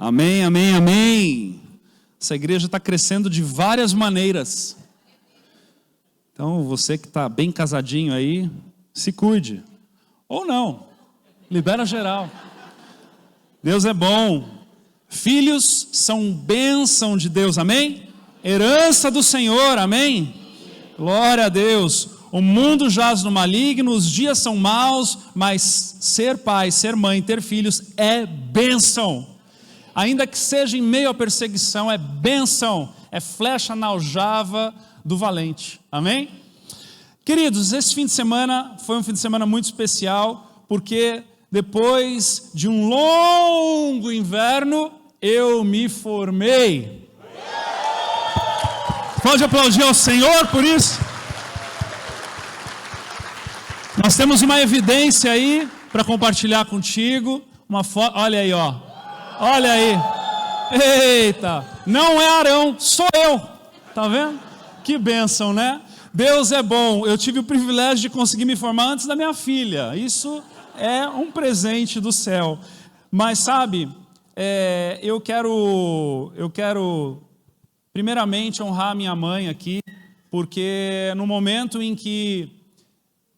Amém, amém, amém. Essa igreja está crescendo de várias maneiras. Então, você que está bem casadinho aí, se cuide. Ou não, libera geral. Deus é bom. Filhos são bênção de Deus, amém? Herança do Senhor, amém? Glória a Deus. O mundo jaz no maligno, os dias são maus, mas ser pai, ser mãe, ter filhos é bênção. Ainda que seja em meio à perseguição, é bênção, é flecha na aljava do valente, amém? Queridos, esse fim de semana foi um fim de semana muito especial, porque depois de um longo inverno, eu me formei. Pode aplaudir ao Senhor por isso? Nós temos uma evidência aí para compartilhar contigo, uma foto, olha aí, ó. Olha aí, eita, não é Arão, sou eu, tá vendo? Que bênção, né? Deus é bom. Eu tive o privilégio de conseguir me formar antes da minha filha, isso é um presente do céu. Mas sabe, eu quero primeiramente honrar a minha mãe aqui, porque no momento em que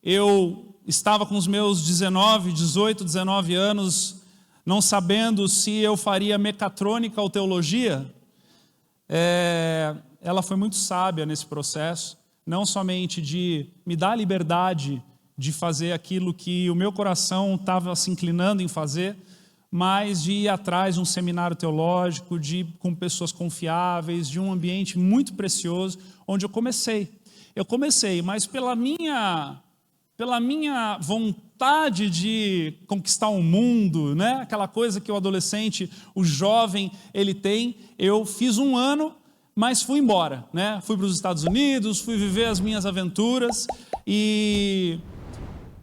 eu estava com os meus 18, 19 anos, não sabendo se eu faria mecatrônica ou teologia, ela foi muito sábia nesse processo, não somente de me dar a liberdade de fazer aquilo que o meu coração estava se inclinando em fazer, mas de ir atrás de um seminário teológico, de ir com pessoas confiáveis, de um ambiente muito precioso, onde eu comecei, mas pela minha vontade de conquistar o mundo, né? Aquela coisa que o adolescente, o jovem, ele tem, eu fiz um ano, mas fui embora, né? Fui para os Estados Unidos, fui viver as minhas aventuras, e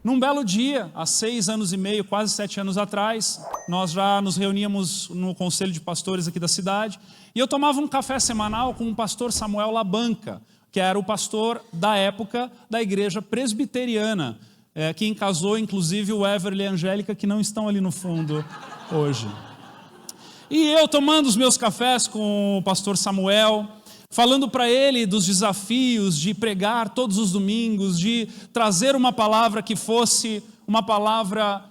num belo dia, há 6 anos e meio, quase 7 anos atrás, nós já nos reuníamos no conselho de pastores aqui da cidade, e eu tomava um café semanal com o pastor Samuel Labanca, que era o pastor da época da igreja presbiteriana, quem casou inclusive o Everly e a Angélica, que não estão ali no fundo hoje. E eu tomando os meus cafés com o pastor Samuel, falando para ele dos desafios de pregar todos os domingos, de trazer uma palavra que fosse uma palavra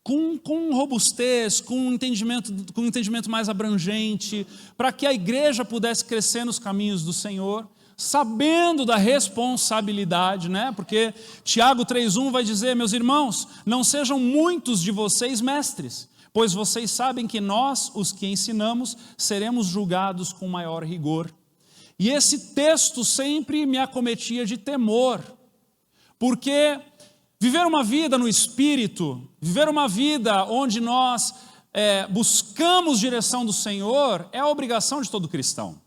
com robustez, com um entendimento mais abrangente, para que a igreja pudesse crescer nos caminhos do Senhor, sabendo da responsabilidade, né? Porque Tiago 3:1 vai dizer: meus irmãos, não sejam muitos de vocês mestres, pois vocês sabem que nós, os que ensinamos, seremos julgados com maior rigor. E esse texto sempre me acometia de temor, porque viver uma vida no Espírito, viver uma vida onde nós buscamos direção do Senhor, é a obrigação de todo cristão.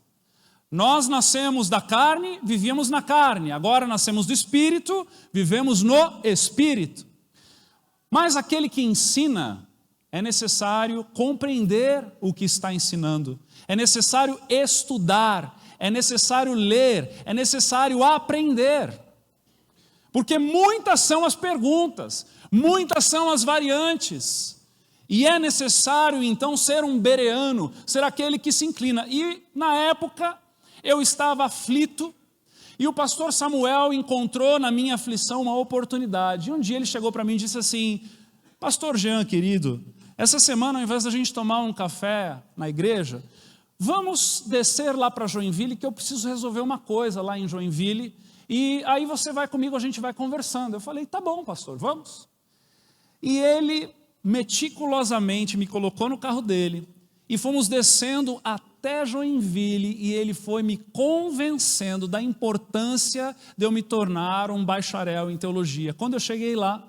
Nós nascemos da carne, vivíamos na carne, agora nascemos do Espírito, vivemos no Espírito. Mas aquele que ensina, é necessário compreender o que está ensinando, é necessário estudar, é necessário ler, é necessário aprender. Porque muitas são as perguntas, muitas são as variantes, e é necessário então ser um bereano, ser aquele que se inclina. E na época eu estava aflito, e o pastor Samuel encontrou na minha aflição uma oportunidade. E um dia ele chegou para mim e disse assim: pastor Jean, querido, essa semana, ao invés da gente tomar um café na igreja, vamos descer lá para Joinville, que eu preciso resolver uma coisa lá em Joinville, e aí você vai comigo, a gente vai conversando. Eu falei: tá bom, pastor, vamos. E ele meticulosamente me colocou no carro dele, e fomos descendo até Joinville, e ele foi me convencendo da importância de eu me tornar um bacharel em teologia. Quando eu cheguei lá,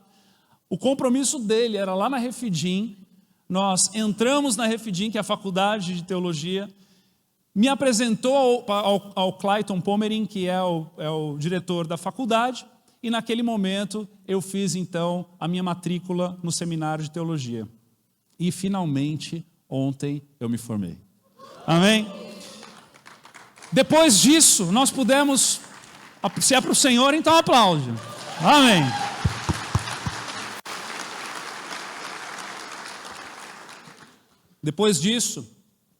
o compromisso dele era lá na Refidim. Nós entramos na Refidim, que é a faculdade de teologia, me apresentou ao Clayton Pomerin, que é o diretor da faculdade, e naquele momento eu fiz então a minha matrícula no seminário de teologia. E finalmente, ontem eu me formei. Amém? Depois disso, nós pudemos, se é para o Senhor, então aplaude. Amém. Depois disso,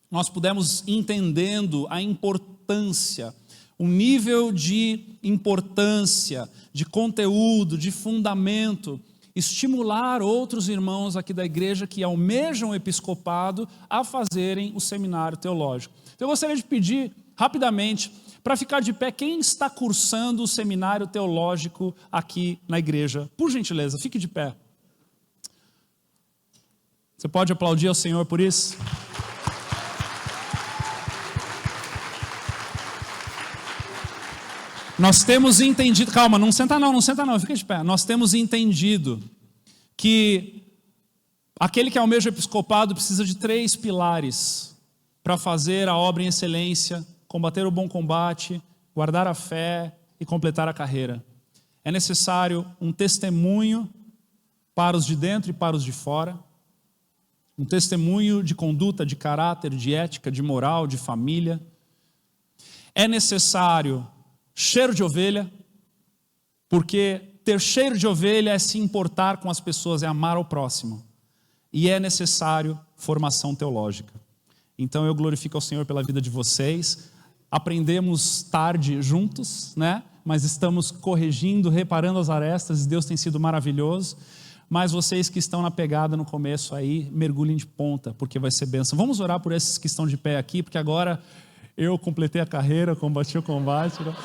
nós pudemos entendendo a importância, o nível de importância, de conteúdo, de fundamento, estimular outros irmãos aqui da igreja que almejam o episcopado a fazerem o seminário teológico. Então eu gostaria de pedir rapidamente para ficar de pé quem está cursando o seminário teológico aqui na igreja. Por gentileza, fique de pé. Você pode aplaudir ao Senhor por isso? Nós temos entendido, calma, não senta não, fica de pé. Nós temos entendido que aquele que almeja o episcopado precisa de 3 pilares para fazer a obra em excelência, combater o bom combate, guardar a fé e completar a carreira. É necessário um testemunho para os de dentro e para os de fora, um testemunho de conduta, de caráter, de ética, de moral, de família. É necessário cheiro de ovelha, porque ter cheiro de ovelha é se importar com as pessoas, é amar ao próximo. E é necessário formação teológica. Então eu glorifico ao Senhor pela vida de vocês. Aprendemos tarde juntos, né? Mas estamos corrigindo, reparando as arestas, e Deus tem sido maravilhoso. Mas vocês que estão na pegada no começo aí, mergulhem de ponta, porque vai ser bênção. Vamos orar por esses que estão de pé aqui, porque agora eu completei a carreira, combati o combate. Né?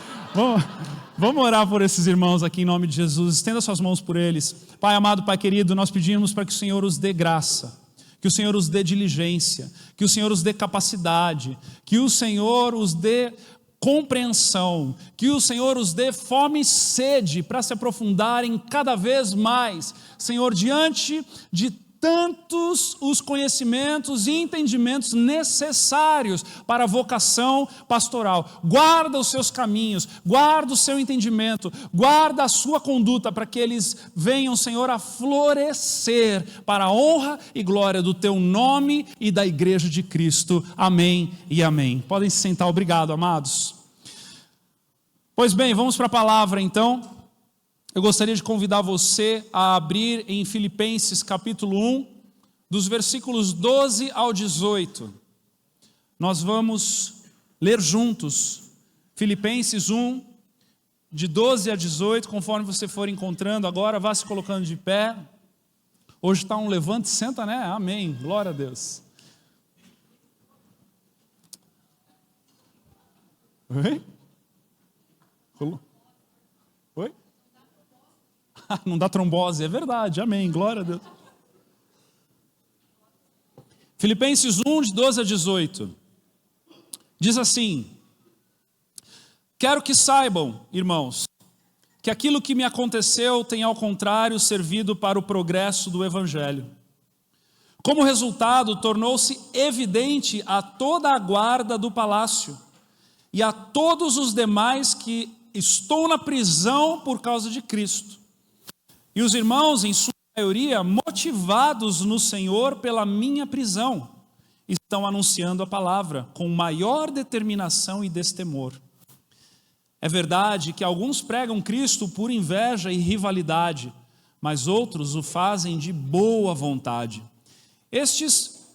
Vamos orar por esses irmãos aqui em nome de Jesus. Estenda suas mãos por eles. Pai amado, Pai querido, nós pedimos para que o Senhor os dê graça, que o Senhor os dê diligência, que o Senhor os dê capacidade, que o Senhor os dê compreensão, que o Senhor os dê fome e sede para se aprofundarem cada vez mais, Senhor, diante de tantos os conhecimentos e entendimentos necessários para a vocação pastoral. Guarda os seus caminhos, guarda o seu entendimento, guarda a sua conduta para que eles venham, Senhor, a florescer para a honra e glória do teu nome e da igreja de Cristo. Amém e amém. Podem se sentar, obrigado, amados. Pois bem, vamos para a palavra então. Eu gostaria de convidar você a abrir em Filipenses capítulo 1, dos versículos 12 ao 18. Nós vamos ler juntos Filipenses 1, de 12 a 18, conforme você for encontrando agora, vá se colocando de pé. Hoje está um levante e senta, né? Amém, glória a Deus. Oi? Oi? Não dá trombose, é verdade, amém, glória a Deus. Filipenses 1, de 12 a 18, diz assim: quero que saibam, irmãos, que aquilo que me aconteceu tem ao contrário servido para o progresso do Evangelho. Como resultado, tornou-se evidente a toda a guarda do palácio e a todos os demais que estou na prisão por causa de Cristo. E os irmãos, em sua maioria, motivados no Senhor pela minha prisão, estão anunciando a palavra com maior determinação e destemor. É verdade que alguns pregam Cristo por inveja e rivalidade, mas outros o fazem de boa vontade. Estes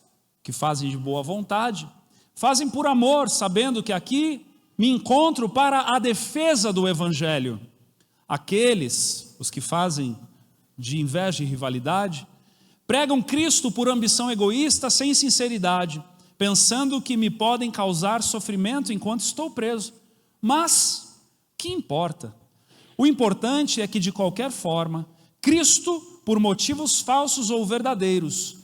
que fazem de boa vontade, fazem por amor, sabendo que aqui me encontro para a defesa do Evangelho. Aqueles, os que fazem de inveja e rivalidade, pregam Cristo por ambição egoísta, sem sinceridade, pensando que me podem causar sofrimento enquanto estou preso. Mas, que importa? O importante é que, de qualquer forma, Cristo, por motivos falsos ou verdadeiros,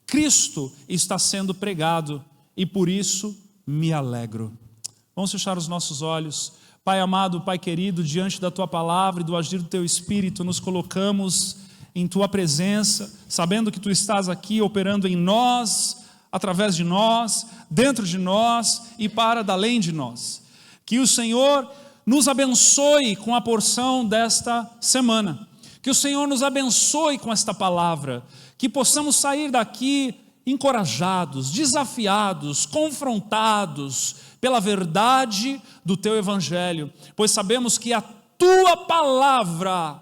Cristo está sendo pregado e por isso me alegro. Vamos fechar os nossos olhos. Pai amado, Pai querido, diante da Tua palavra e do agir do Teu Espírito, nos colocamos em Tua presença, sabendo que Tu estás aqui operando em nós, através de nós, dentro de nós e para além de nós. Que o Senhor nos abençoe com a porção desta semana. Que o Senhor nos abençoe com esta palavra. Que possamos sair daqui encorajados, desafiados, confrontados pela verdade do Teu Evangelho, pois sabemos que a Tua palavra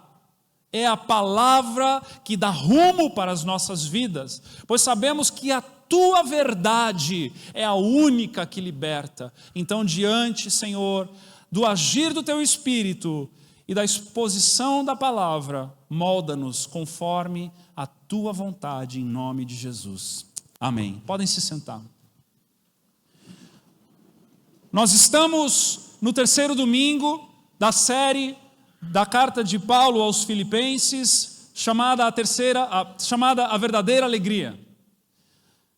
é a palavra que dá rumo para as nossas vidas, pois sabemos que a tua verdade é a única que liberta. Então, diante, Senhor, do agir do teu Espírito e da exposição da palavra, molda-nos conforme a tua vontade, em nome de Jesus. Amém. Podem se sentar. Nós estamos no terceiro domingo da série da carta de Paulo aos Filipenses, chamada a verdadeira alegria.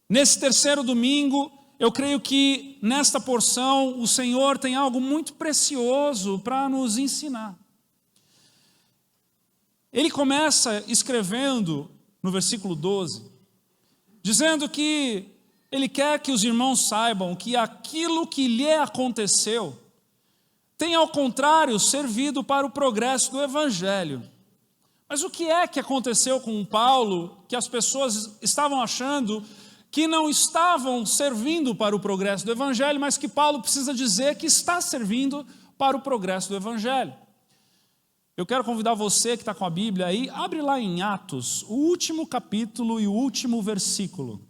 Nesse terceiro domingo, eu creio que nesta porção o Senhor tem algo muito precioso para nos ensinar. Ele começa escrevendo no versículo 12, dizendo que ele quer que os irmãos saibam que aquilo que lhe aconteceu tem, ao contrário, servido para o progresso do Evangelho. Mas o que é que aconteceu com Paulo, que as pessoas estavam achando que não estavam servindo para o progresso do Evangelho, mas que Paulo precisa dizer que está servindo para o progresso do Evangelho? Eu quero convidar você que está com a Bíblia aí, abre lá em Atos, o último capítulo e o último versículo.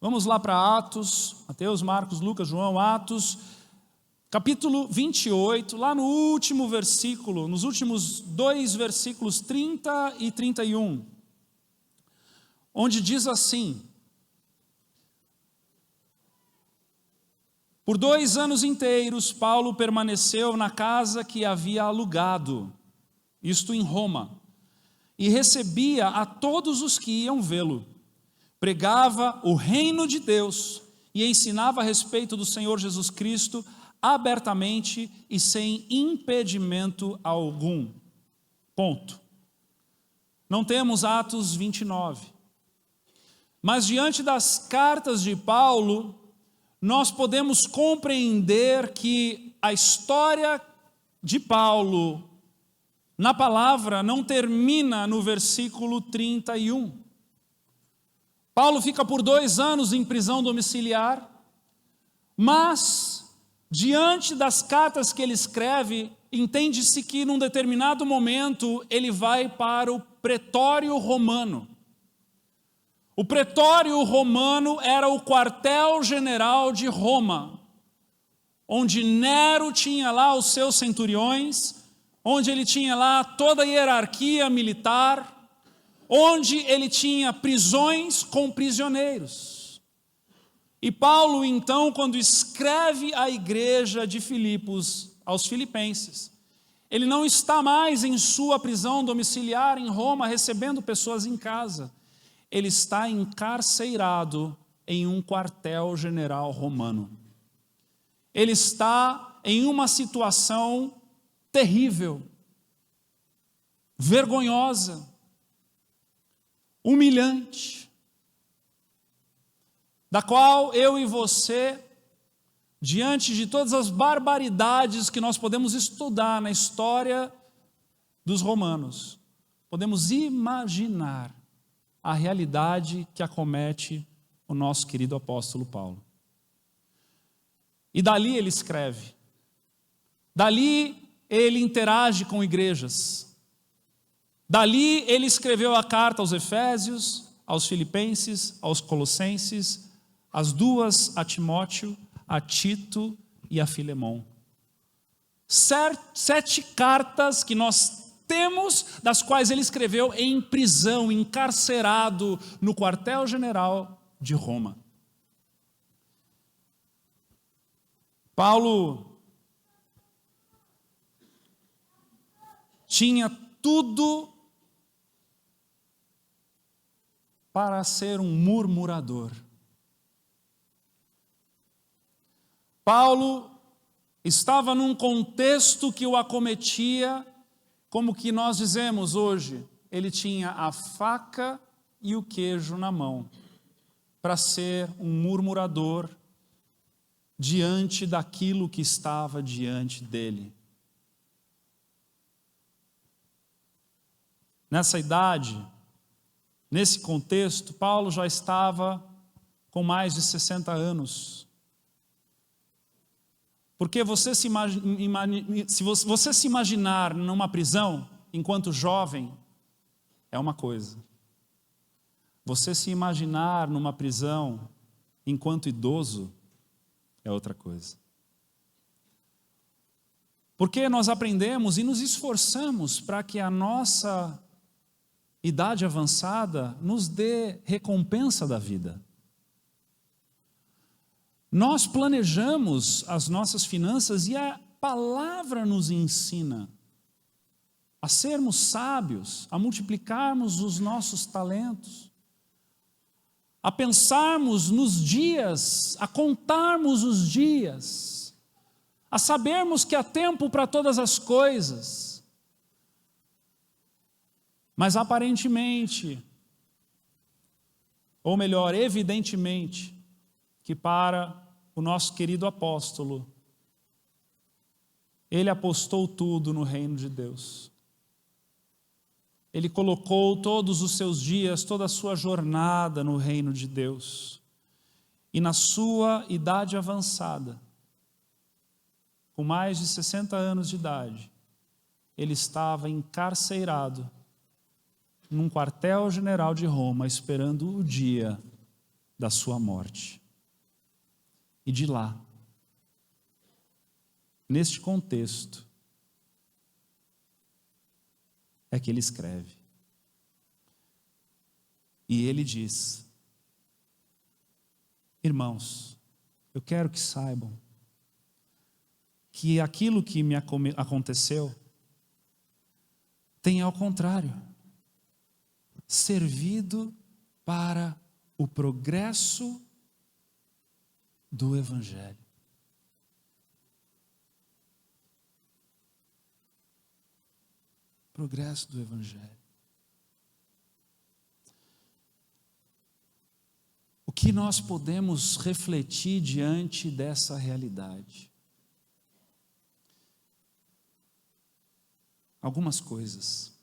Vamos lá para Atos, Mateus, Marcos, Lucas, João, Atos, capítulo 28, lá no último versículo, nos últimos 2 versículos, 30 e 31, onde diz assim: por 2 anos inteiros, Paulo permaneceu na casa que havia alugado, isto em Roma, e recebia a todos os que iam vê-lo. Pregava o reino de Deus e ensinava a respeito do Senhor Jesus Cristo abertamente e sem impedimento algum. Ponto. Não temos Atos 29. Mas diante das cartas de Paulo, nós podemos compreender que a história de Paulo na palavra não termina no versículo 31. Paulo fica por 2 anos em prisão domiciliar, mas diante das cartas que ele escreve, entende-se que num determinado momento ele vai para o pretório romano. O pretório romano era o quartel-general de Roma, onde Nero tinha lá os seus centuriões, onde ele tinha lá toda a hierarquia militar, onde ele tinha prisões com prisioneiros. E Paulo, então, quando escreve à igreja de Filipos, aos filipenses, ele não está mais em sua prisão domiciliar em Roma, recebendo pessoas em casa. Ele está encarcerado em um quartel-general romano. Ele está em uma situação terrível, vergonhosa, humilhante, da qual eu e você, diante de todas as barbaridades que nós podemos estudar na história dos romanos, podemos imaginar a realidade que acomete o nosso querido apóstolo Paulo. E dali ele escreve, dali ele interage com igrejas, dali ele escreveu a carta aos Efésios, aos Filipenses, aos Colossenses, as 2 a Timóteo, a Tito e a Filemon. 7 cartas que nós temos, das quais ele escreveu em prisão, encarcerado no quartel-general de Roma. Paulo tinha tudo para ser um murmurador. Paulo estava num contexto que o acometia, como que nós dizemos hoje, ele tinha a faca e o queijo na mão, para ser um murmurador diante daquilo que estava diante dele. Nessa idade, nesse contexto, Paulo já estava com mais de 60 anos. Porque se você se imaginar numa prisão enquanto jovem, é uma coisa. Você se imaginar numa prisão enquanto idoso é outra coisa. Porque nós aprendemos e nos esforçamos para que a nossa idade avançada nos dê recompensa da vida. Nós planejamos as nossas finanças e a palavra nos ensina a sermos sábios, a multiplicarmos os nossos talentos, a pensarmos nos dias, a contarmos os dias, a sabermos que há tempo para todas as coisas. Mas aparentemente, ou melhor, evidentemente, que para o nosso querido apóstolo, ele apostou tudo no reino de Deus. Ele colocou todos os seus dias, toda a sua jornada no reino de Deus. E na sua idade avançada, com mais de 60 anos de idade, ele estava encarcerado num quartel-general de Roma, esperando o dia da sua morte. E de lá, neste contexto, é que ele escreve. E ele diz: irmãos, eu quero que saibam que aquilo que me aconteceu tem, ao contrário, servido para o progresso do Evangelho. Progresso do Evangelho. O que nós podemos refletir diante dessa realidade? Algumas coisas.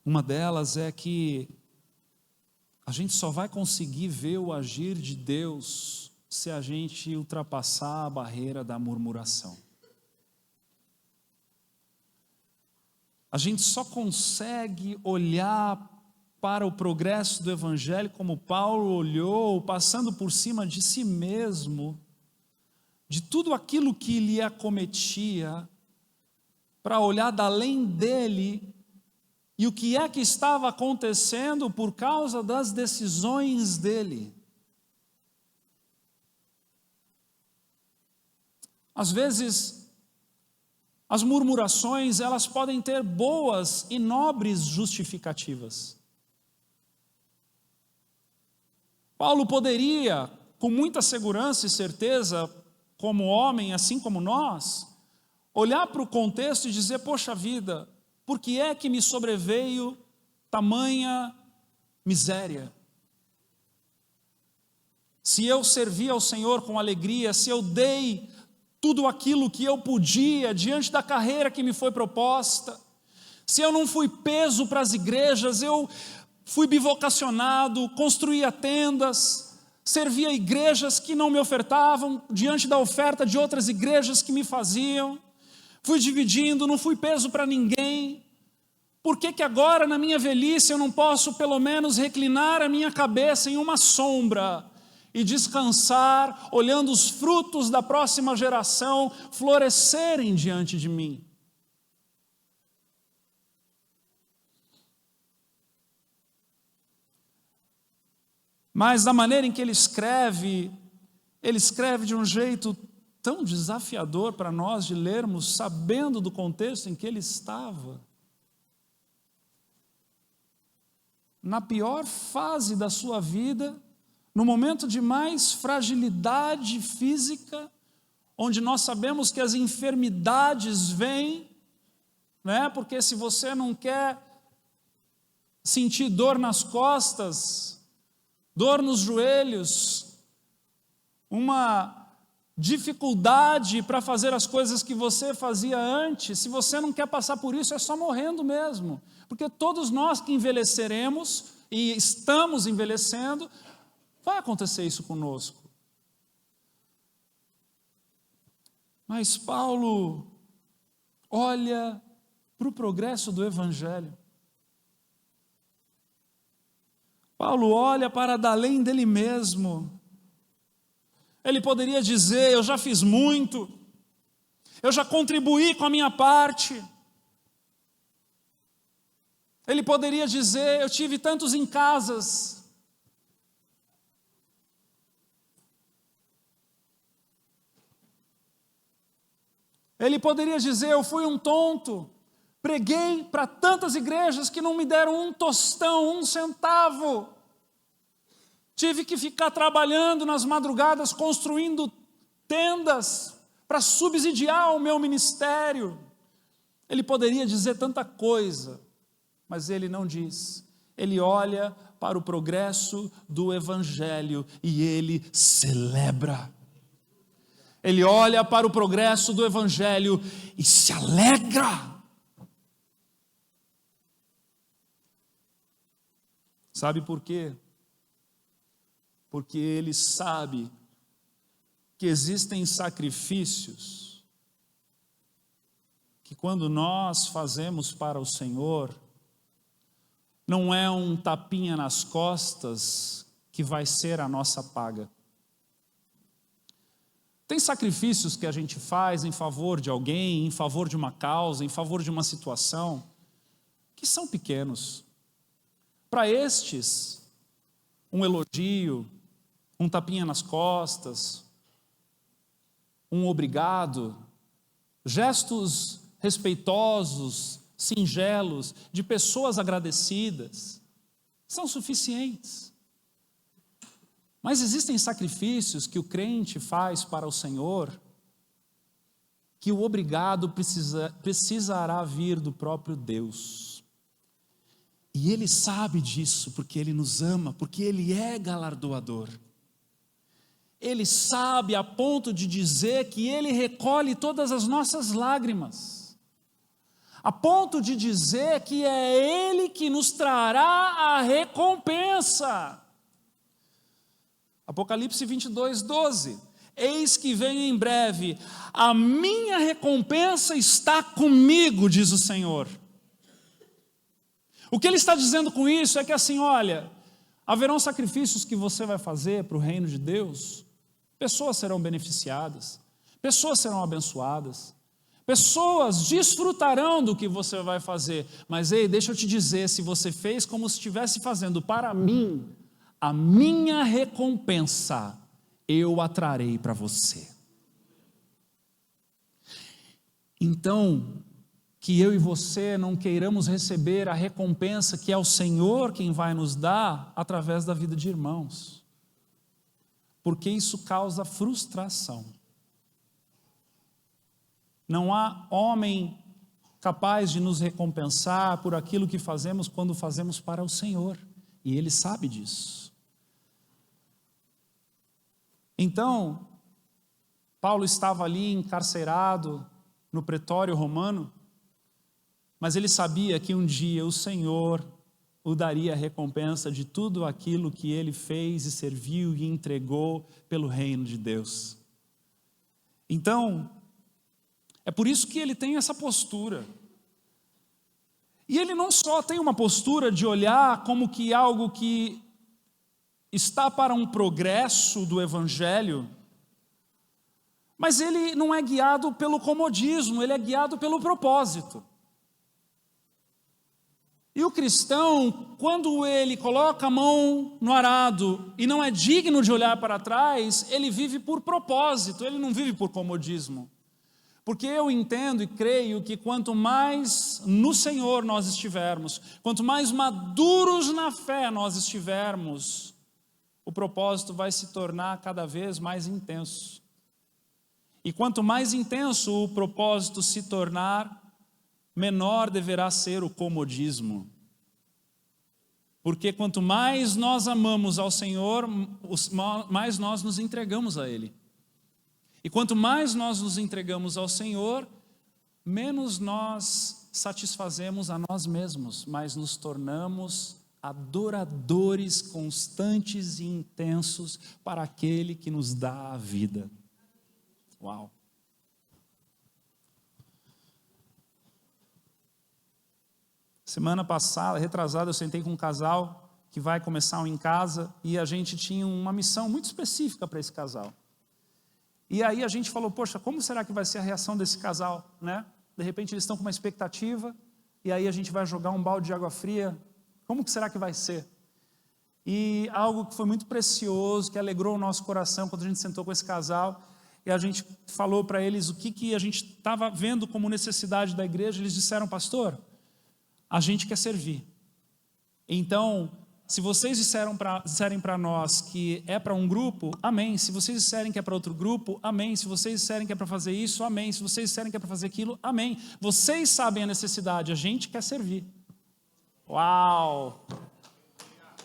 Uma delas é que a gente só vai conseguir ver o agir de Deus se a gente ultrapassar a barreira da murmuração. A gente só consegue olhar para o progresso do Evangelho como Paulo olhou, passando por cima de si mesmo, de tudo aquilo que lhe acometia, para olhar da além dele e o que é que estava acontecendo por causa das decisões dele. Às vezes, as murmurações, elas podem ter boas e nobres justificativas. Paulo poderia, com muita segurança e certeza, como homem, assim como nós, olhar para o contexto e dizer: poxa vida, por que é que me sobreveio tamanha miséria? Se eu servi ao Senhor com alegria, se eu dei tudo aquilo que eu podia diante da carreira que me foi proposta, se eu não fui peso para as igrejas, eu fui bivocacionado, construía tendas, servia igrejas que não me ofertavam, diante da oferta de outras igrejas que me faziam, fui dividindo, não fui peso para ninguém. Por que que agora na minha velhice eu não posso pelo menos reclinar a minha cabeça em uma sombra e descansar, olhando os frutos da próxima geração florescerem diante de mim? Mas da maneira em que ele escreve de um jeito tão desafiador para nós de lermos, sabendo do contexto em que ele estava. Na pior fase da sua vida, no momento de mais fragilidade física, onde nós sabemos que as enfermidades vêm, né? Porque se você não quer sentir dor nas costas, dor nos joelhos, uma dificuldade para fazer as coisas que você fazia antes, se você não quer passar por isso, é só morrendo mesmo, porque todos nós que envelheceremos e estamos envelhecendo, vai acontecer isso conosco. Mas Paulo olha para o progresso do Evangelho Paulo olha para além dele mesmo. Ele poderia dizer: eu já fiz muito, eu já contribuí com a minha parte. Ele poderia dizer: eu tive tantos em casas. Ele poderia dizer: eu fui um tonto, preguei para tantas igrejas que não me deram um tostão, um centavo. Tive que ficar trabalhando nas madrugadas, construindo tendas para subsidiar o meu ministério. Ele poderia dizer tanta coisa, mas ele não diz. Ele olha para o progresso do Evangelho e ele celebra. Ele olha para o progresso do Evangelho e se alegra. Sabe por quê? Porque ele sabe que existem sacrifícios que, quando nós fazemos para o Senhor, não é um tapinha nas costas que vai ser a nossa paga. Tem sacrifícios que a gente faz em favor de alguém, em favor de uma causa, em favor de uma situação, que são pequenos. Para estes, um elogio, um tapinha nas costas, um obrigado, gestos respeitosos, singelos, de pessoas agradecidas, são suficientes. Mas existem sacrifícios que o crente faz para o Senhor, que o obrigado precisará vir do próprio Deus. E Ele sabe disso, porque Ele nos ama, porque Ele é galardoador. Ele sabe a ponto de dizer que Ele recolhe todas as nossas lágrimas, a ponto de dizer que é Ele que nos trará a recompensa. Apocalipse 22:12, eis que venho em breve, a minha recompensa está comigo, diz o Senhor. O que ele está dizendo com isso é que assim, olha, haverão sacrifícios que você vai fazer para o reino de Deus, pessoas serão beneficiadas, pessoas serão abençoadas, pessoas desfrutarão do que você vai fazer, mas ei, deixa eu te dizer, se você fez como se estivesse fazendo para mim, a minha recompensa eu a trarei para você. Então, que eu e você não queiramos receber a recompensa que é o Senhor quem vai nos dar através da vida de irmãos, porque isso causa frustração. Não há homem capaz de nos recompensar por aquilo que fazemos quando fazemos para o Senhor, e Ele sabe disso. Então, Paulo estava ali encarcerado no pretório romano, mas ele sabia que um dia o Senhor o daria a recompensa de tudo aquilo que ele fez e serviu e entregou pelo reino de Deus. Então, é por isso que ele tem essa postura. E ele não só tem uma postura de olhar como que algo que está para um progresso do Evangelho, mas ele não é guiado pelo comodismo, ele é guiado pelo propósito. E o cristão, quando ele coloca a mão no arado e não é digno de olhar para trás, ele vive por propósito, ele não vive por comodismo. Porque eu entendo e creio que quanto mais no Senhor nós estivermos, quanto mais maduros na fé nós estivermos, o propósito vai se tornar cada vez mais intenso. E quanto mais intenso o propósito se tornar, menor deverá ser o comodismo. Porque quanto mais nós amamos ao Senhor, mais nós nos entregamos a Ele. E quanto mais nós nos entregamos ao Senhor, menos nós satisfazemos a nós mesmos, mas nos tornamos adoradores constantes e intensos para aquele que nos dá a vida. Uau! Semana passada, retrasada, eu sentei com um casal que vai começar um em casa, e a gente tinha uma missão muito específica para esse casal. E aí a gente falou, poxa, como será que vai ser a reação desse casal, né? De repente eles estão com uma expectativa, e aí a gente vai jogar um balde de água fria, como que será que vai ser? E algo que foi muito precioso, que alegrou o nosso coração quando a gente sentou com esse casal, e a gente falou para eles o que a gente estava vendo como necessidade da igreja. Eles disseram, pastor, a gente quer servir. Então, se vocês disserem para nós que é para um grupo, amém. Se vocês disserem que é para outro grupo, amém. Se vocês disserem que é para fazer isso, amém. Se vocês disserem que é para fazer aquilo, amém. Vocês sabem a necessidade, a gente quer servir. Uau!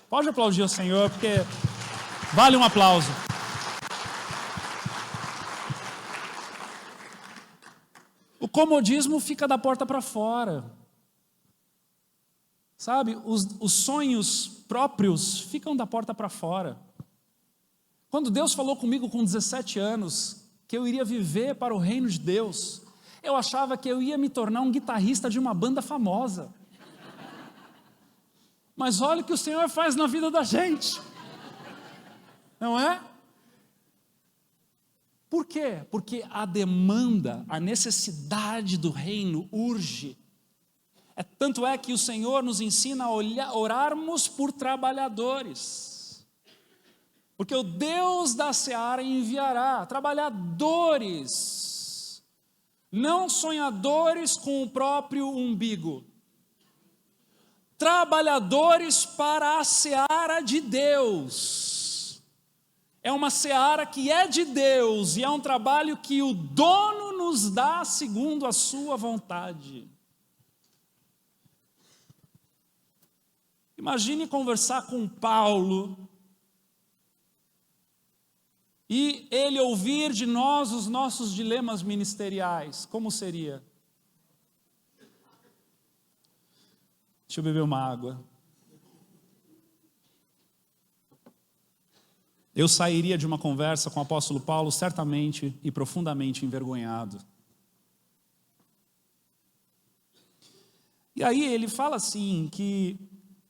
Pode aplaudir o Senhor, porque vale um aplauso. O comodismo fica da porta para fora. Sabe, os sonhos próprios ficam da porta para fora. Quando Deus falou comigo com 17 anos, que eu iria viver para o reino de Deus, eu achava que eu ia me tornar um guitarrista de uma banda famosa. Mas olha o que o Senhor faz na vida da gente. Não é? Por quê? Porque a demanda, a necessidade do reino urge. Tanto é que o Senhor nos ensina a orarmos por trabalhadores. Porque o Deus da seara enviará trabalhadores, não sonhadores com o próprio umbigo. Trabalhadores para a seara de Deus. É uma seara que é de Deus e é um trabalho que o dono nos dá segundo a sua vontade. Imagine conversar com Paulo e ele ouvir de nós os nossos dilemas ministeriais. Como seria? Deixa eu beber uma água. Eu sairia de uma conversa com o apóstolo Paulo certamente e profundamente envergonhado. E aí ele fala assim, que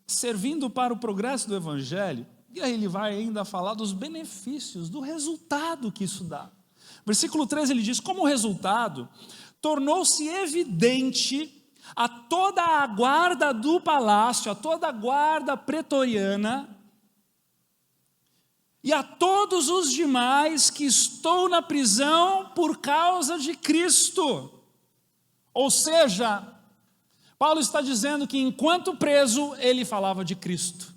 servindo para o progresso do evangelho, e aí ele vai ainda falar dos benefícios, do resultado que isso dá. Versículo 13 ele diz, como resultado, tornou-se evidente a toda a guarda do palácio, a toda a guarda pretoriana, e a todos os demais que estou na prisão por causa de Cristo. Ou seja, Paulo está dizendo que enquanto preso, ele falava de Cristo.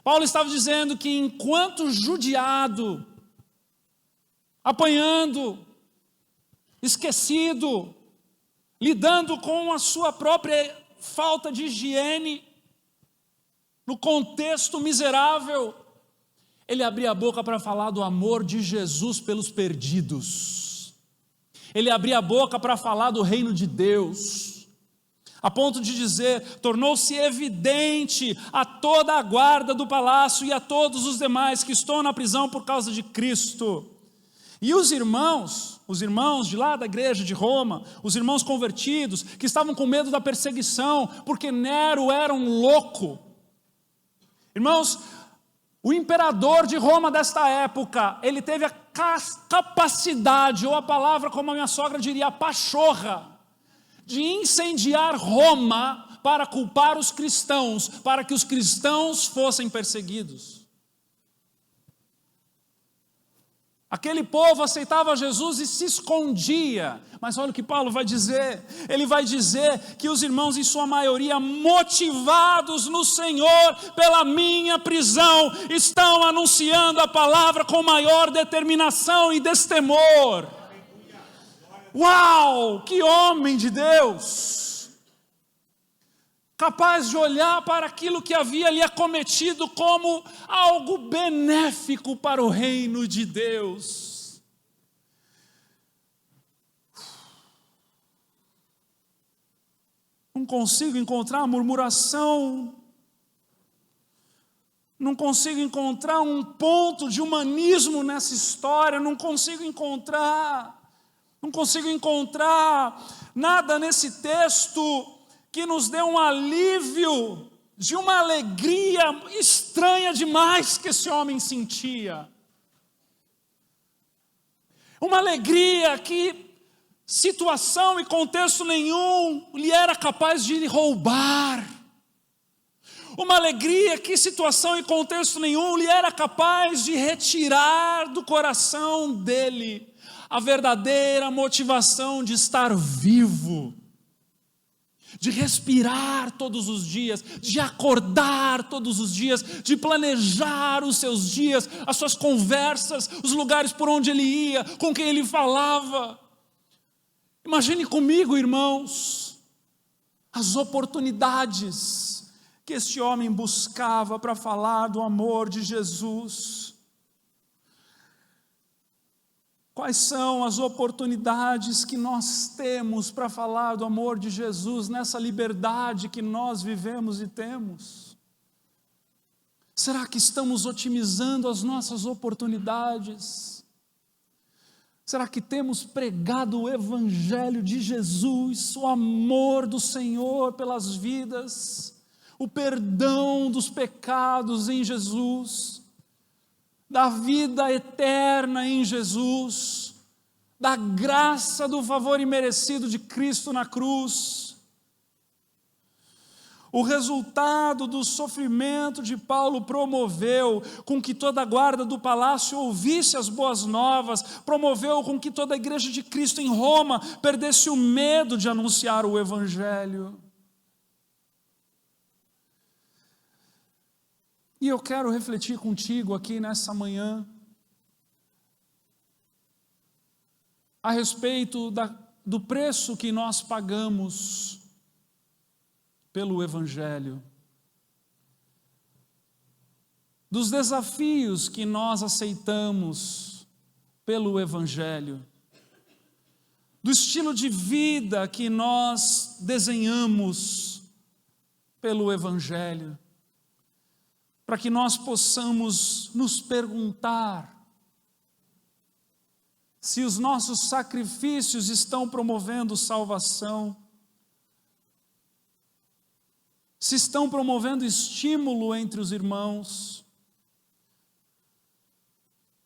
Paulo estava dizendo que enquanto judiado, apanhando, esquecido, lidando com a sua própria falta de higiene, no contexto miserável, ele abria a boca para falar do amor de Jesus pelos perdidos. Ele abria a boca para falar do reino de Deus, a ponto de dizer, tornou-se evidente a toda a guarda do palácio e a todos os demais que estão na prisão por causa de Cristo. E os irmãos de lá da igreja de Roma, os irmãos convertidos, que estavam com medo da perseguição, porque Nero era um louco. Irmãos, o imperador de Roma desta época, ele teve a capacidade, ou a palavra como a minha sogra diria, a pachorra, de incendiar Roma para culpar os cristãos, para que os cristãos fossem perseguidos. Aquele povo aceitava Jesus e se escondia, mas olha o que Paulo vai dizer, ele vai dizer que os irmãos em sua maioria, motivados no Senhor pela minha prisão, estão anunciando a palavra com maior determinação e destemor. Uau, que homem de Deus, capaz de olhar para aquilo que havia lhe acometido como algo benéfico para o reino de Deus. Não consigo encontrar murmuração, não consigo encontrar um ponto de humanismo nessa história, não consigo encontrar nada nesse texto que nos dê um alívio de uma alegria estranha demais que esse homem sentia. Uma alegria que situação e contexto nenhum lhe era capaz de roubar. Uma alegria que situação e contexto nenhum lhe era capaz de retirar do coração dele a verdadeira motivação de estar vivo, de respirar todos os dias, de acordar todos os dias, de planejar os seus dias, as suas conversas, os lugares por onde ele ia, com quem ele falava. Imagine comigo, irmãos, as oportunidades que este homem buscava para falar do amor de Jesus. Quais são as oportunidades que nós temos para falar do amor de Jesus nessa liberdade que nós vivemos e temos? Será que estamos otimizando as nossas oportunidades? Será que temos pregado o Evangelho de Jesus, o amor do Senhor pelas vidas, o perdão dos pecados em Jesus, da vida eterna em Jesus, da graça do favor imerecido de Cristo na cruz? O resultado do sofrimento de Paulo promoveu com que toda a guarda do palácio ouvisse as boas novas, promoveu com que toda a igreja de Cristo em Roma perdesse o medo de anunciar o Evangelho. E eu quero refletir contigo aqui nessa manhã a respeito do preço que nós pagamos pelo Evangelho, dos desafios que nós aceitamos pelo Evangelho, do estilo de vida que nós desenhamos pelo Evangelho, para que nós possamos nos perguntar se os nossos sacrifícios estão promovendo salvação, se estão promovendo estímulo entre os irmãos,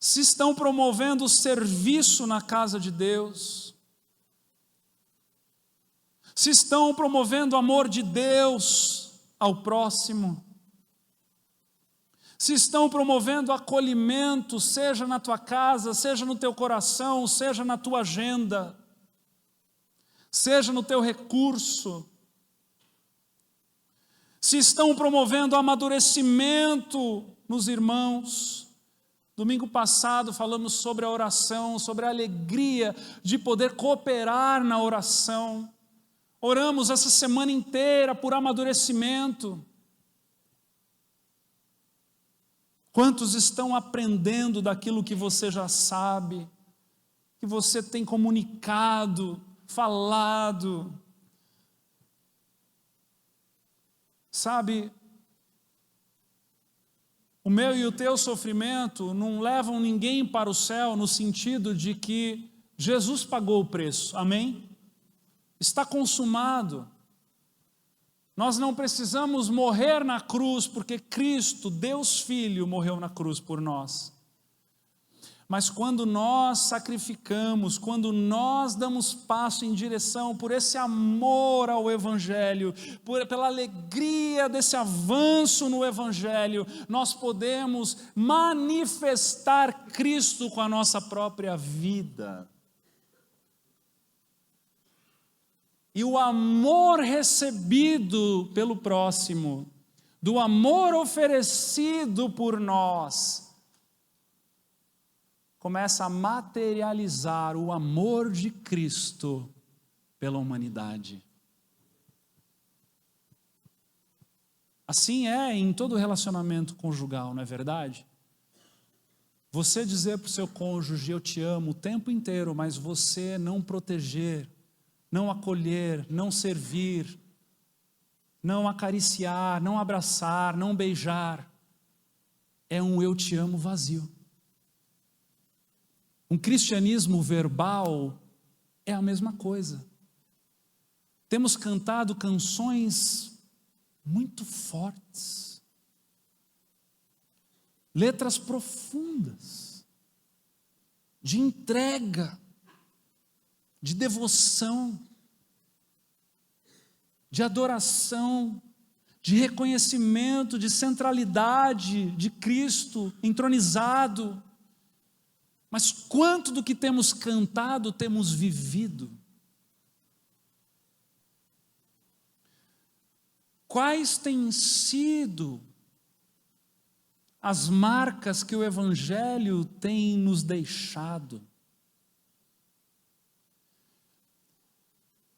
se estão promovendo serviço na casa de Deus, se estão promovendo amor de Deus ao próximo, se estão promovendo acolhimento, seja na tua casa, seja no teu coração, seja na tua agenda, seja no teu recurso, se estão promovendo amadurecimento nos irmãos. Domingo passado falamos sobre a oração, sobre a alegria de poder cooperar na oração. Oramos essa semana inteira por amadurecimento. Quantos estão aprendendo daquilo que você já sabe, que você tem comunicado, falado? Sabe, o meu e o teu sofrimento não levam ninguém para o céu no sentido de que Jesus pagou o preço, amém? Está consumado. Nós não precisamos morrer na cruz, porque Cristo, Deus Filho, morreu na cruz por nós. Mas quando nós sacrificamos, quando nós damos passo em direção por esse amor ao Evangelho, pela alegria desse avanço no Evangelho, nós podemos manifestar Cristo com a nossa própria vida. E o amor recebido pelo próximo, do amor oferecido por nós, começa a materializar o amor de Cristo pela humanidade. Assim é em todo relacionamento conjugal, não é verdade? Você dizer para o seu cônjuge, eu te amo o tempo inteiro, mas você não proteger, não acolher, não servir, não acariciar, não abraçar, não beijar, é um eu te amo vazio. Um cristianismo verbal é a mesma coisa. Temos cantado canções muito fortes, letras profundas, de entrega, de devoção, de adoração, de reconhecimento, de centralidade de Cristo entronizado. Mas quanto do que temos cantado temos vivido? Quais têm sido as marcas que o Evangelho tem nos deixado?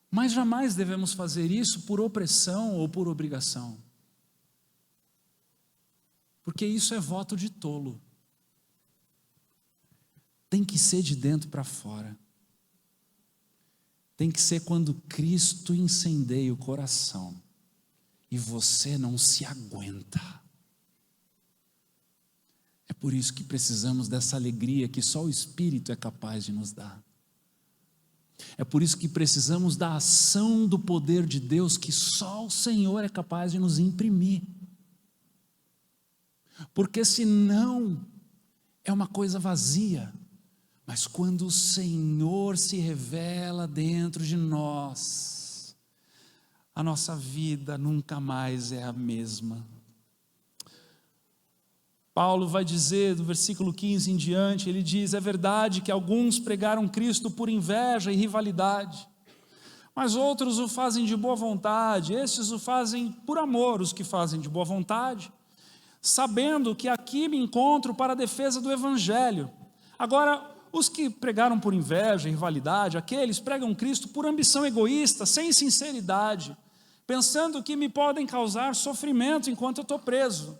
Mas jamais devemos fazer isso por opressão ou por obrigação, porque isso é voto de tolo. Tem que ser de dentro para fora. Tem que ser quando Cristo incendeia o coração e você não se aguenta. É por isso que precisamos dessa alegria que só o Espírito é capaz de nos dar. É por isso que precisamos da ação do poder de Deus que só o Senhor é capaz de nos imprimir. Porque senão é uma coisa vazia. Mas quando o Senhor se revela dentro de nós, a nossa vida nunca mais é a mesma. Paulo vai dizer, do versículo 15 em diante, ele diz: é verdade que alguns pregaram Cristo por inveja e rivalidade, mas outros o fazem de boa vontade, estes o fazem por amor, os que fazem de boa vontade, sabendo que aqui me encontro para a defesa do Evangelho. Agora, os que pregaram por inveja e rivalidade, aqueles pregam Cristo por ambição egoísta, sem sinceridade, pensando que me podem causar sofrimento enquanto eu estou preso,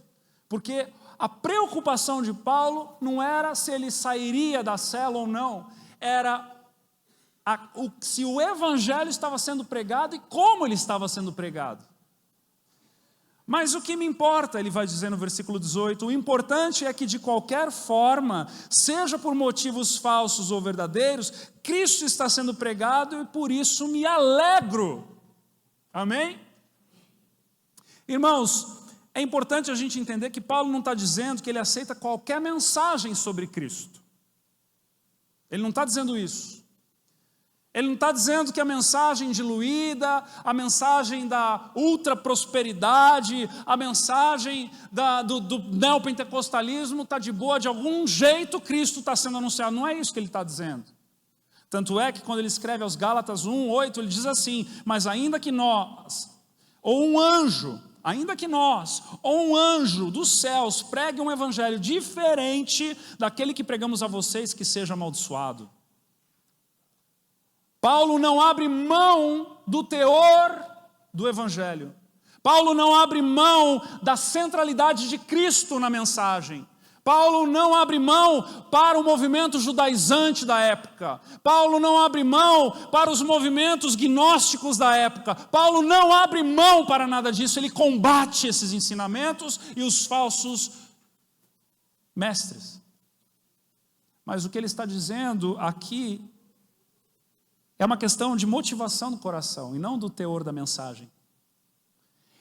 porque a preocupação de Paulo não era se ele sairia da cela ou não, era se o Evangelho estava sendo pregado e como ele estava sendo pregado. Mas o que me importa, ele vai dizer no versículo 18, o importante é que de qualquer forma, seja por motivos falsos ou verdadeiros, Cristo está sendo pregado e por isso me alegro. Amém? Irmãos, é importante a gente entender que Paulo não está dizendo que ele aceita qualquer mensagem sobre Cristo. Ele não está dizendo isso. Ele não está dizendo que a mensagem diluída, a mensagem da ultra-prosperidade, a mensagem do neopentecostalismo está de boa, de algum jeito Cristo está sendo anunciado. Não é isso que ele está dizendo. Tanto é que quando ele escreve aos Gálatas 1:8, ele diz assim: mas ainda que nós, ou um anjo dos céus pregue um evangelho diferente daquele que pregamos a vocês, que seja amaldiçoado. Paulo não abre mão do teor do evangelho. Paulo não abre mão da centralidade de Cristo na mensagem. Paulo não abre mão para o movimento judaizante da época. Paulo não abre mão para os movimentos gnósticos da época. Paulo não abre mão para nada disso. Ele combate esses ensinamentos e os falsos mestres. Mas o que ele está dizendo aqui é uma questão de motivação do coração e não do teor da mensagem.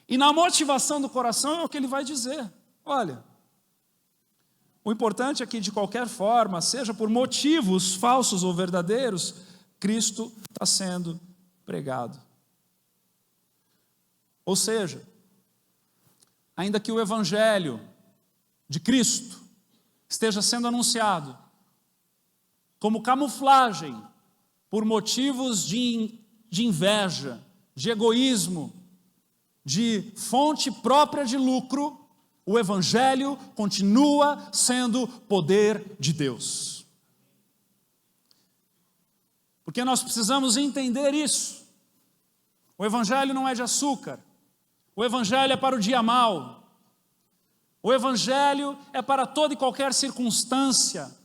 E na motivação do coração é o que ele vai dizer. Olha, o importante é que, de qualquer forma, seja por motivos falsos ou verdadeiros, Cristo está sendo pregado. Ou seja, ainda que o Evangelho de Cristo esteja sendo anunciado como camuflagem por motivos de inveja, de egoísmo, de fonte própria de lucro, o Evangelho continua sendo poder de Deus. Porque nós precisamos entender isso. O Evangelho não é de açúcar. O Evangelho é para o dia mau. O Evangelho é para toda e qualquer circunstância.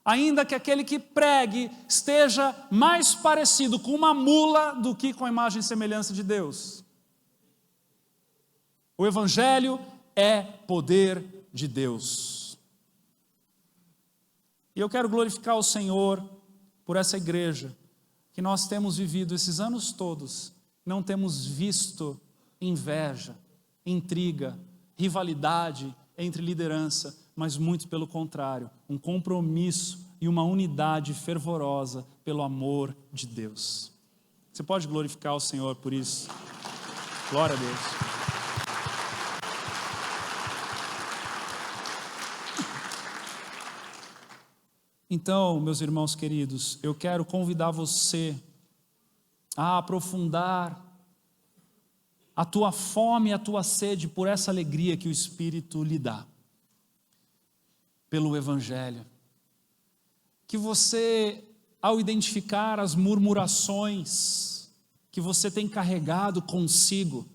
Ainda que aquele que pregue esteja mais parecido com uma mula do que com a imagem e semelhança de Deus. O Evangelho é poder de Deus. E eu quero glorificar o Senhor por essa igreja, que nós temos vivido esses anos todos, não temos visto inveja, intriga, rivalidade entre liderança, mas muito pelo contrário, um compromisso e uma unidade fervorosa pelo amor de Deus. Você pode glorificar o Senhor por isso? Glória a Deus. Então, meus irmãos queridos, eu quero convidar você a aprofundar a tua fome e a tua sede por essa alegria que o Espírito lhe dá, pelo Evangelho. Que você, ao identificar as murmurações que você tem carregado consigo,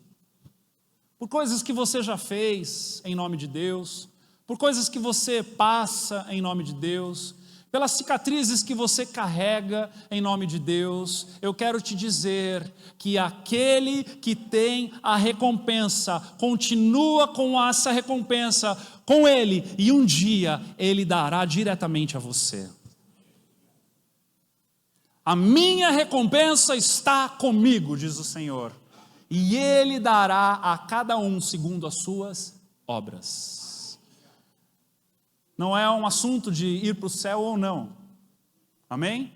por coisas que você já fez em nome de Deus, por coisas que você passa em nome de Deus, pelas cicatrizes que você carrega em nome de Deus, eu quero te dizer que aquele que tem a recompensa, continua com essa recompensa com Ele, e um dia Ele dará diretamente a você. A minha recompensa está comigo, diz o Senhor, e Ele dará a cada um segundo as suas obras. Não é um assunto de ir para o céu ou não. Amém?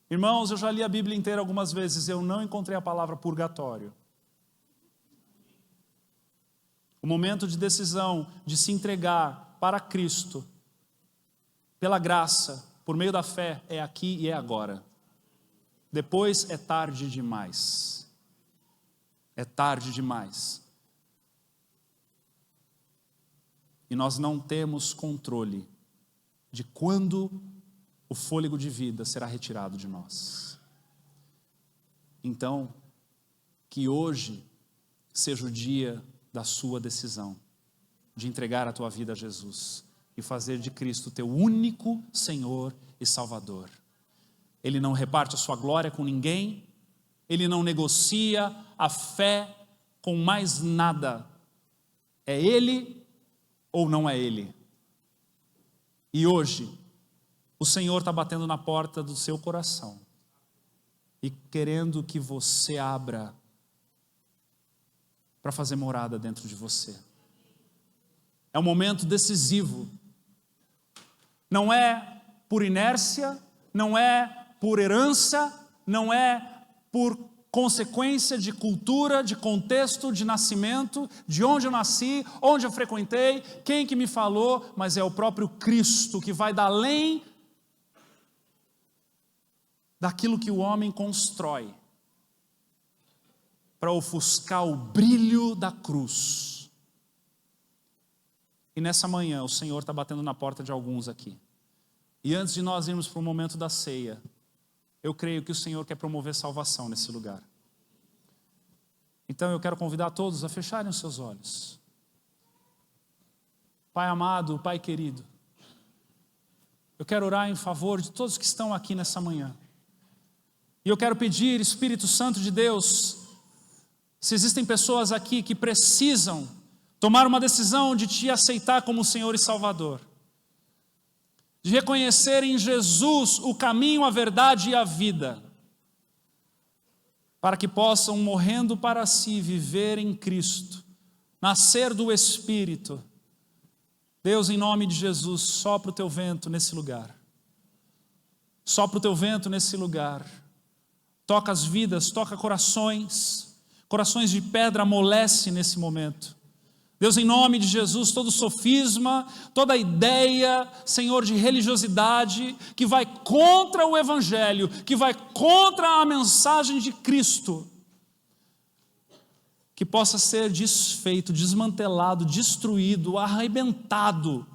Irmãos, eu já li a Bíblia inteira algumas vezes, eu não encontrei a palavra purgatório. O momento de decisão de se entregar para Cristo, pela graça, por meio da fé, é aqui e é agora. Depois é tarde demais. É tarde demais. E nós não temos controle de quando o fôlego de vida será retirado de nós. Então, que hoje seja o dia da sua decisão, de entregar a tua vida a Jesus e fazer de Cristo teu único Senhor e Salvador. Ele não reparte a sua glória com ninguém, Ele não negocia a fé com mais nada. É Ele ou não é Ele? E hoje, o Senhor está batendo na porta do seu coração e querendo que você abra para fazer morada dentro de você. É um momento decisivo. Não é por inércia, não é por herança, não é por consequência de cultura, de contexto, de nascimento, de onde eu nasci, onde eu frequentei, quem que me falou, mas é o próprio Cristo que vai dar além daquilo que o homem constrói para ofuscar o brilho da cruz. E nessa manhã o Senhor está batendo na porta de alguns aqui. E antes de nós irmos para o momento da ceia, eu creio que o Senhor quer promover salvação nesse lugar. Então eu quero convidar todos a fecharem os seus olhos. Pai amado, Pai querido, eu quero orar em favor de todos que estão aqui nessa manhã. E eu quero pedir, Espírito Santo de Deus, se existem pessoas aqui que precisam tomar uma decisão de te aceitar como Senhor e Salvador, de reconhecer em Jesus o caminho, a verdade e a vida, para que possam, morrendo para si, viver em Cristo, nascer do Espírito. Deus, em nome de Jesus, sopra o teu vento nesse lugar. Sopra o teu vento nesse lugar. Toca as vidas, toca corações. Corações de pedra amolece nesse momento. Deus, em nome de Jesus, todo sofisma, toda ideia, Senhor, de religiosidade, que vai contra o Evangelho, que vai contra a mensagem de Cristo, que possa ser desfeito, desmantelado, destruído, arrebentado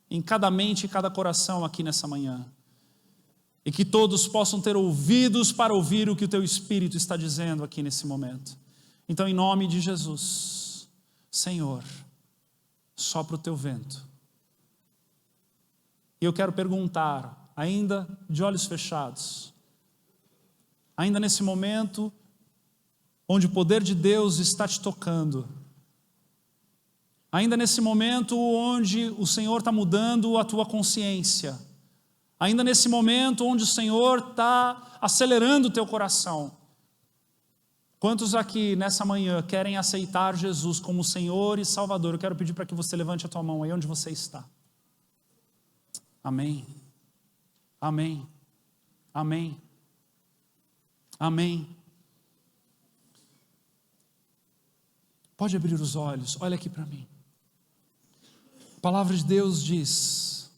em cada mente e cada coração aqui nessa manhã. E que todos possam ter ouvidos para ouvir o que o teu Espírito está dizendo aqui nesse momento. Então, em nome de Jesus, Senhor, sopra o teu vento. E eu quero perguntar, ainda de olhos fechados, ainda nesse momento onde o poder de Deus está te tocando, ainda nesse momento onde o Senhor está mudando a tua consciência, ainda nesse momento onde o Senhor está acelerando o teu coração, Quantos aqui nessa manhã querem aceitar Jesus como Senhor e Salvador? Eu quero pedir para que você levante a tua mão aí onde você está. Amém. Amém. Amém. Amém. Pode abrir os olhos, olha aqui para mim. A palavra de Deus diz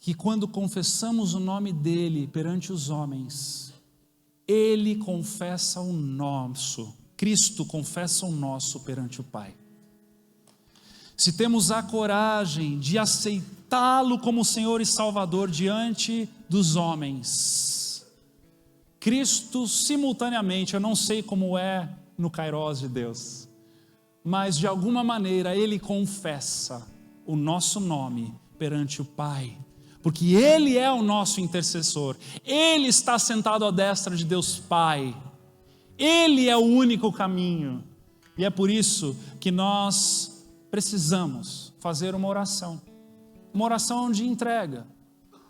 que quando confessamos o nome dele perante os homens, ele confessa o nosso, Cristo confessa o nosso perante o Pai. Se temos a coragem de aceitá-lo como Senhor e Salvador diante dos homens, Cristo simultaneamente, eu não sei como é no Kairos de Deus, mas de alguma maneira ele confessa o nosso nome perante o Pai, porque ele é o nosso intercessor, ele está sentado à destra de Deus Pai, ele é o único caminho, e é por isso que nós precisamos fazer uma oração de entrega,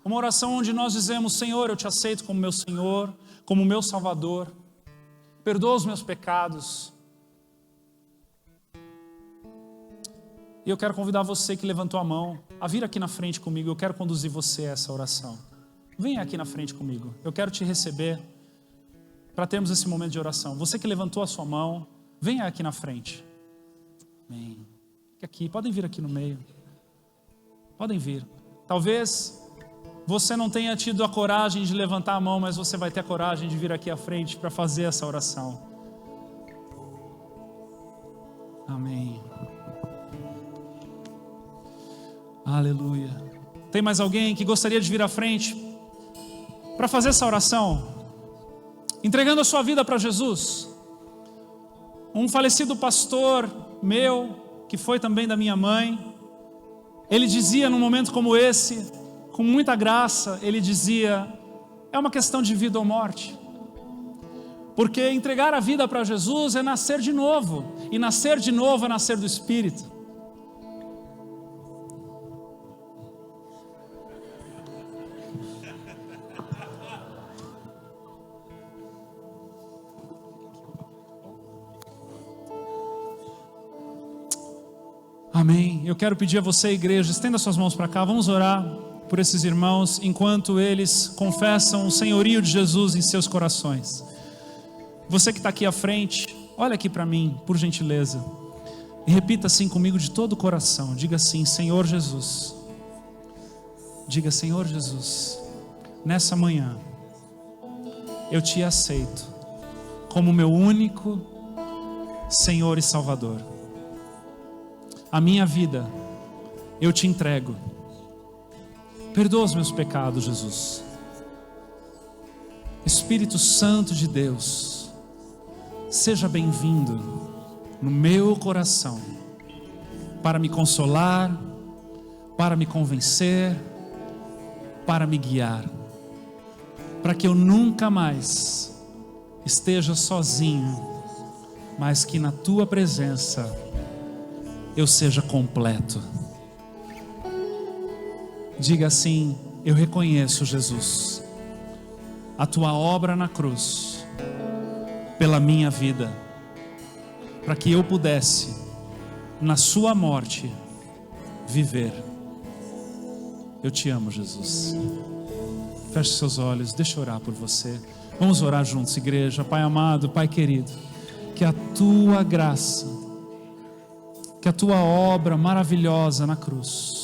uma oração onde nós dizemos: Senhor, eu te aceito como meu Senhor, como meu Salvador, perdoa os meus pecados. E eu quero convidar você que levantou a mão a vir aqui na frente comigo. Eu quero conduzir você a essa oração. Venha aqui na frente comigo, eu quero te receber para termos esse momento de oração. Você que levantou a sua mão, venha aqui na frente. Amém. Aqui, podem vir aqui no meio, podem vir. Talvez você não tenha tido a coragem de levantar a mão, mas você vai ter a coragem de vir aqui à frente para fazer essa oração. Amém. Aleluia. Tem mais alguém que gostaria de vir à frente para fazer essa oração, entregando a sua vida para Jesus? Um falecido pastor meu, que foi também da minha mãe, ele dizia num momento como esse, com muita graça, ele dizia: é uma questão de vida ou morte, porque entregar a vida para Jesus é nascer de novo, e nascer de novo é nascer do Espírito. Amém. Eu quero pedir a você, igreja, estenda suas mãos para cá, vamos orar por esses irmãos, enquanto eles confessam o senhorio de Jesus em seus corações. Você que está aqui à frente, olha aqui para mim, por gentileza, e repita assim comigo de todo o coração. Diga assim: Senhor Jesus. Diga: Senhor Jesus, nessa manhã eu te aceito como meu único Senhor e Salvador. A minha vida eu te entrego. Perdoa os meus pecados, Jesus. Espírito Santo de Deus, seja bem-vindo no meu coração, para me consolar, para me convencer, para me guiar, para que eu nunca mais esteja sozinho, mas que na tua presença eu seja completo. Diga assim: eu reconheço, Jesus, a tua obra na cruz pela minha vida, para que eu pudesse na sua morte viver. Eu te amo, Jesus. Feche seus olhos, deixa eu orar por você. Vamos orar juntos, igreja. Pai amado, Pai querido, que a tua graça, que a tua obra maravilhosa na cruz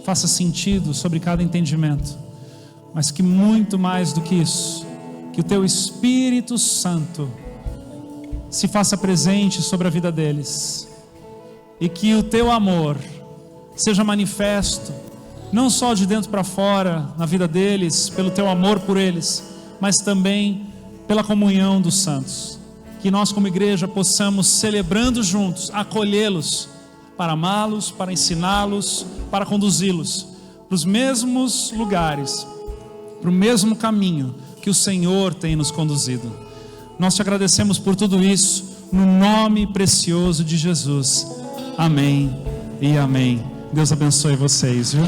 faça sentido sobre cada entendimento, mas que muito mais do que isso, que o teu Espírito Santo se faça presente sobre a vida deles, e que o teu amor seja manifesto, não só de dentro para fora na vida deles, pelo teu amor por eles, mas também pela comunhão dos santos. Que nós como igreja possamos, celebrando juntos, acolhê-los, para amá-los, para ensiná-los, para conduzi-los para os mesmos lugares, para o mesmo caminho que o Senhor tem nos conduzido. Nós te agradecemos por tudo isso, no nome precioso de Jesus. Amém e amém. Deus abençoe vocês, viu?